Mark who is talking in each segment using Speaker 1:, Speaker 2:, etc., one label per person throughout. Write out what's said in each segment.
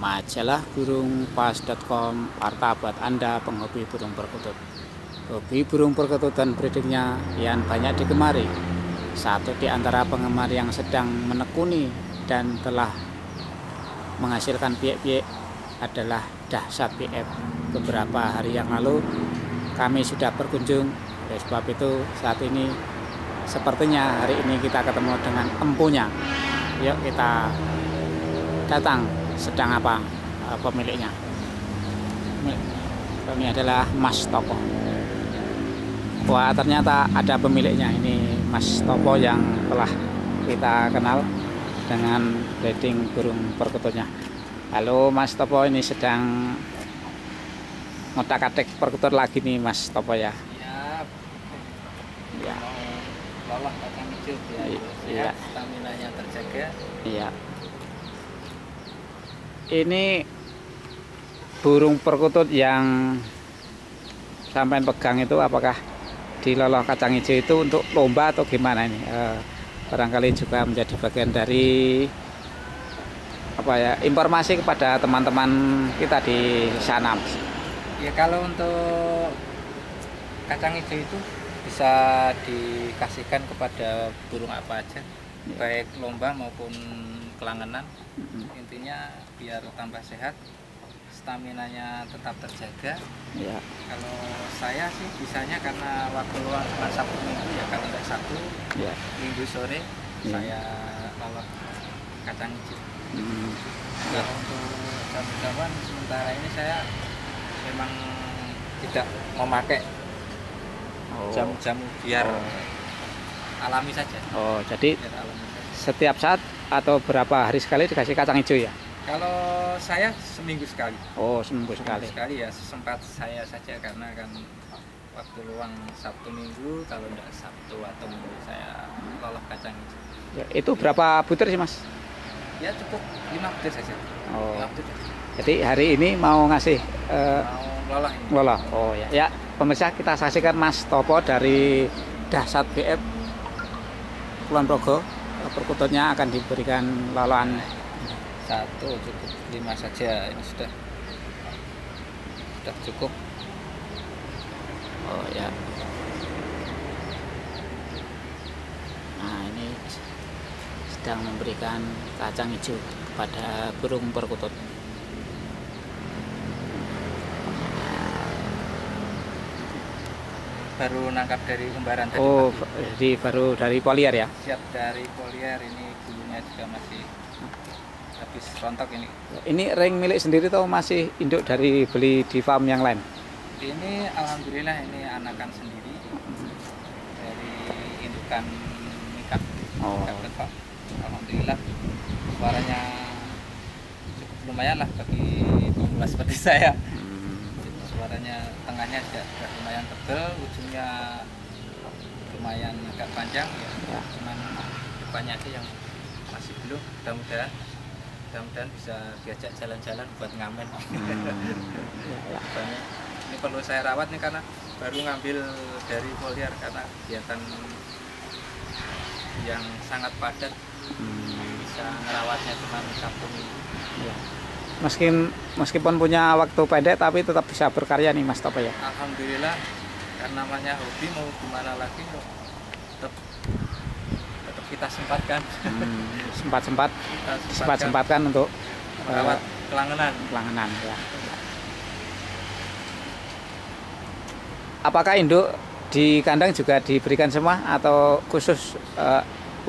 Speaker 1: Majalah burungpas.com, martabat Anda penghobi burung perkutut. Hobi burung perkutut dan breedingnya kian banyak digemari. Satu di antara penggemar yang sedang menekuni dan telah menghasilkan piek-piek adalah Dahsyat PF. Beberapa hari yang lalu kami sudah berkunjung. Oleh sebab itu saat ini sepertinya hari ini kita ketemu dengan empunya. Yuk kita datang. Sedang apa pemiliknya? Ini adalah Mas Topo. Wah, ternyata ada pemiliknya. Ini Mas Topo yang telah kita kenal dengan breeding burung perkututnya. Halo Mas Topo, ini sedang ngotak-atik perkutut lagi nih Mas Topo ya.
Speaker 2: Iya.
Speaker 1: Ya.
Speaker 2: Lolos kacang hijau ya.
Speaker 1: Iya.
Speaker 2: Stamina-nya terjaga.
Speaker 1: Iya. Ini burung perkutut yang sampai pegang itu apakah di loloh kacang hijau itu untuk lomba atau gimana ini? Barangkali juga menjadi bagian dari apa ya, informasi kepada teman-teman kita di sana.
Speaker 2: Ya kalau untuk kacang hijau itu bisa dikasihkan kepada burung apa aja, baik lomba maupun kelangenan. Intinya biar tambah sehat, staminanya tetap terjaga.
Speaker 1: Ya.
Speaker 2: Kalau saya sih bisanya karena waktu luang cuma Sabtu Minggu, ya kalau nggak Sabtu,
Speaker 1: Ya.
Speaker 2: Minggu sore saya lolos kacang hijau. Kalau untuk jam-jaman sementara ini saya memang tidak memakai jam-jam biar alami saja.
Speaker 1: Oh, jadi
Speaker 2: Biar alami saja.
Speaker 1: setiap saat atau berapa hari sekali dikasih kacang hijau ya?
Speaker 2: Kalau saya seminggu sekali.
Speaker 1: Oh, seminggu
Speaker 2: Sekali
Speaker 1: sekali.
Speaker 2: ya, sesempat saya saja karena kan waktu luang Sabtu Minggu, kalau tidak Sabtu atau Minggu saya lolos kacang hijau.
Speaker 1: Ya, itu berapa butir sih Mas?
Speaker 2: Ya cukup 5 butir saja.
Speaker 1: Oh.
Speaker 2: 5 butir.
Speaker 1: Jadi hari ini mau ngasih
Speaker 2: Mau lolos ini.
Speaker 1: lolah. Oh ya. Ya, pemirsa, kita saksikan Mas Topo dari Dahsyat BF Kulon Progo. Perkututnya akan diberikan lolohan.
Speaker 2: Satu cukup, 5 saja. Ini sudah cukup.
Speaker 1: Oh ya. Nah, ini sedang memberikan kacang hijau kepada burung perkutut.
Speaker 2: Baru nangkap dari kembaran tadi.
Speaker 1: Oh,
Speaker 2: pagi.
Speaker 1: jadi baru dari polier ya?
Speaker 2: Siap dari polier, ini bulunya juga masih habis rontok ini.
Speaker 1: Ini ring milik sendiri atau masih induk dari beli di farm yang lain?
Speaker 2: Ini alhamdulillah ini anakan sendiri dari indukan nikah.
Speaker 1: Oh.
Speaker 2: Alhamdulillah suaranya cukup lumayan lah bagi pemula seperti saya. Suaranya tengahnya juga sudah lumayan tebal, ujungnya lumayan agak panjang ya. Cuman depannya aja yang masih belum. Mudah-mudahan bisa diajak jalan-jalan buat ngamen. Ini perlu saya rawat nih karena baru ngambil dari polier karena kegiatan yang sangat padat. Bisa ngerawatnya cuma Sabtu Minggu.
Speaker 1: Ya. Meskipun punya waktu pendek tapi tetap bisa berkarya nih Mas Topo ya.
Speaker 2: Alhamdulillah, karena namanya hobi mau gimana lagi, tetap kita sempatkan.
Speaker 1: Sempatkan untuk
Speaker 2: merawat
Speaker 1: kelangenan ya. Apakah induk di kandang juga diberikan semua atau khusus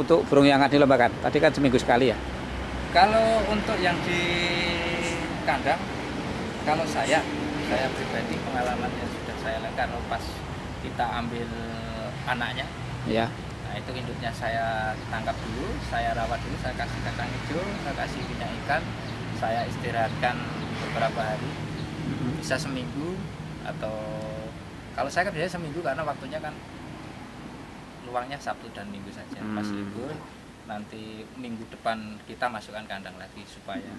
Speaker 1: untuk burung yang akan dilombakan? Tadi kan seminggu sekali ya.
Speaker 2: Kalau untuk yang di kandang, kalau saya pribadi pengalamannya sudah saya lihat pas kita ambil anaknya.
Speaker 1: Ya.
Speaker 2: Nah itu induknya saya tangkap dulu, saya rawat dulu, saya kasih kacang hijau, saya kasih minyak ikan, saya istirahatkan beberapa hari, bisa seminggu atau kalau saya kan biasanya seminggu karena waktunya kan luangnya Sabtu dan Minggu saja. Pas libur nanti minggu depan kita masukkan kandang lagi supaya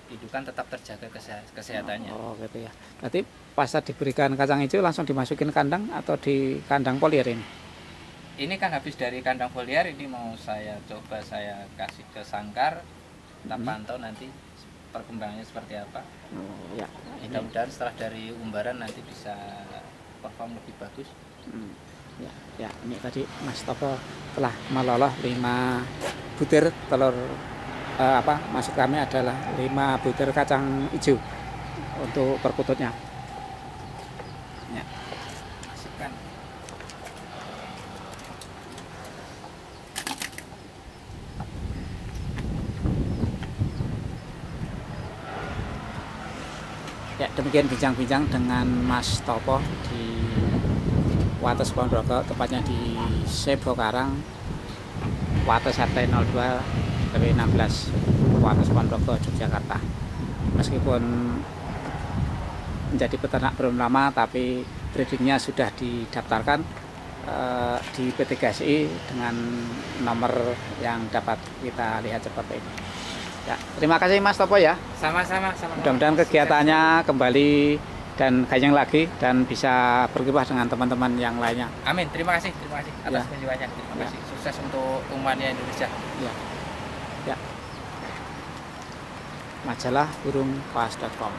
Speaker 2: indukan tetap terjaga kesehatannya.
Speaker 1: Oh gitu ya. Berarti pas diberikan kacang hijau langsung dimasukin kandang atau di kandang polier ini?
Speaker 2: Ini kan habis dari kandang foliar, ini mau saya coba saya kasih ke sangkar, kita pantau nanti perkembangannya seperti apa.
Speaker 1: Oh, ya. Ini
Speaker 2: Mudah-mudahan setelah dari umbaran nanti bisa perform lebih bagus.
Speaker 1: ya, ya, ini tadi Mas Topo telah meloloh 5 butir telur maksud kami adalah 5 butir kacang hijau untuk perkututnya. Ya.
Speaker 2: Masukkan.
Speaker 1: Ya, demikian bincang-bincang dengan Mas Topo di Wates Ponorogo, tepatnya di Sebo Karang, Wates RT 02 RW 16, Wates Ponorogo, Yogyakarta. Meskipun menjadi peternak belum lama, tapi breedingnya sudah didaftarkan di PT GSI dengan nomor yang dapat kita lihat seperti ini. Ya, terima kasih Mas Topo ya.
Speaker 2: Sama-sama.
Speaker 1: Mudah-mudahan kegiatannya kembali dan gayeng lagi dan bisa berkiprah dengan teman-teman yang lainnya.
Speaker 2: Amin. Terima kasih atas
Speaker 1: Ya.
Speaker 2: kunjungannya. Terima
Speaker 1: Ya.
Speaker 2: kasih. Sukses untuk Tumania Indonesia.
Speaker 1: Ya. Ya. Majalah burung pas.com.